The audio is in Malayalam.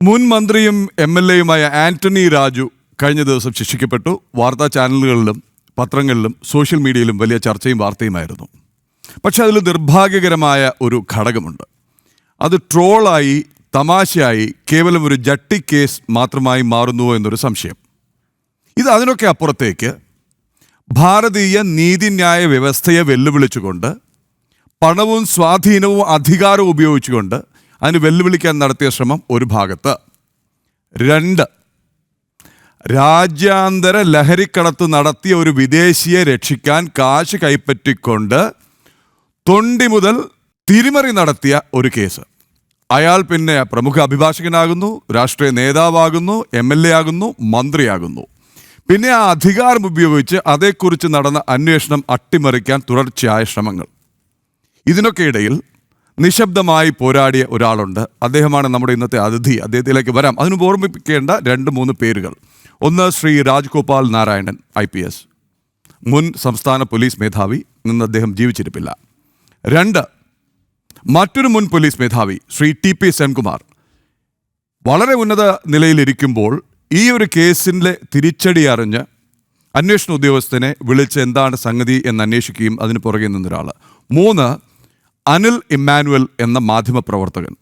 മുൻ മന്ത്രിയും MLA-യുമായ ആന്റണി രാജു കഴിഞ്ഞ ദിവസം ശിക്ഷിക്കപ്പെട്ടു. വാർത്താ ചാനലുകളിലും പത്രങ്ങളിലും സോഷ്യൽ മീഡിയയിലും വലിയ ചർച്ചയും വാർത്തയുമായിരുന്നു. പക്ഷെ അതിൽ നിർഭാഗ്യകരമായ ഒരു ഘടകമുണ്ട്. അത് ട്രോളായി, തമാശയായി, കേവലം ഒരു ജട്ടി കേസ് മാത്രമായി മാറുന്നുവോ എന്നൊരു സംശയം. ഇത് അതിനൊക്കെ അപ്പുറത്തേക്ക് ഭാരതീയ നീതിന്യായ വ്യവസ്ഥയെ വെല്ലുവിളിച്ചുകൊണ്ട്, പണവും സ്വാധീനവും അധികാരവും ഉപയോഗിച്ചുകൊണ്ട് അതിന് വെല്ലുവിളിക്കാൻ നടത്തിയ ശ്രമം ഒരു ഭാഗത്ത്. 2, രാജ്യാന്തര ലഹരിക്കടത്ത് നടത്തിയ ഒരു വിദേശിയെ രക്ഷിക്കാൻ കാശ് കൈപ്പറ്റിക്കൊണ്ട് തൊണ്ടി മുതൽ തിരിമറി നടത്തിയ ഒരു കേസ്. അയാൾ പിന്നെ പ്രമുഖ അഭിഭാഷകനാകുന്നു, രാഷ്ട്രീയ നേതാവാകുന്നു, MLA ആകുന്നു, മന്ത്രിയാകുന്നു. പിന്നെ ആ അധികാരം ഉപയോഗിച്ച് അതേക്കുറിച്ച് നടന്ന അന്വേഷണം അട്ടിമറിക്കാൻ തുടർച്ചയായ ശ്രമങ്ങൾ. ഇതിനൊക്കെ ഇടയിൽ നിശബ്ദമായി പോരാടിയ ഒരാളുണ്ട്. അദ്ദേഹമാണ് നമ്മുടെ ഇന്നത്തെ അതിഥി. അദ്ദേഹത്തിലേക്ക് വരാം. അതിന് ഓർമ്മിപ്പിക്കേണ്ട 2-3 പേരുകൾ. ഒന്ന്, ശ്രീ രാജ്ഗോപാൽ നാരായണൻ IPS, മുൻ സംസ്ഥാന പോലീസ് മേധാവി. ഇന്ന് അദ്ദേഹം ജീവിച്ചിരിപ്പില്ല. 2, മറ്റൊരു മുൻ പോലീസ് മേധാവി ശ്രീ TP സെൻകുമാർ. വളരെ ഉന്നത നിലയിലിരിക്കുമ്പോൾ ഈ ഒരു കേസിൻ്റെ തിരിച്ചടി അറിഞ്ഞ് അന്വേഷണ ഉദ്യോഗസ്ഥനെ വിളിച്ച് എന്താണ് സംഗതി എന്ന് അന്വേഷിക്കുകയും അതിന് പുറകെ നിന്നൊരാൾ. 3, അനിൽ ഇമ്മാനുവൽ എന്ന മാധ്യമപ്രവർത്തകൻ.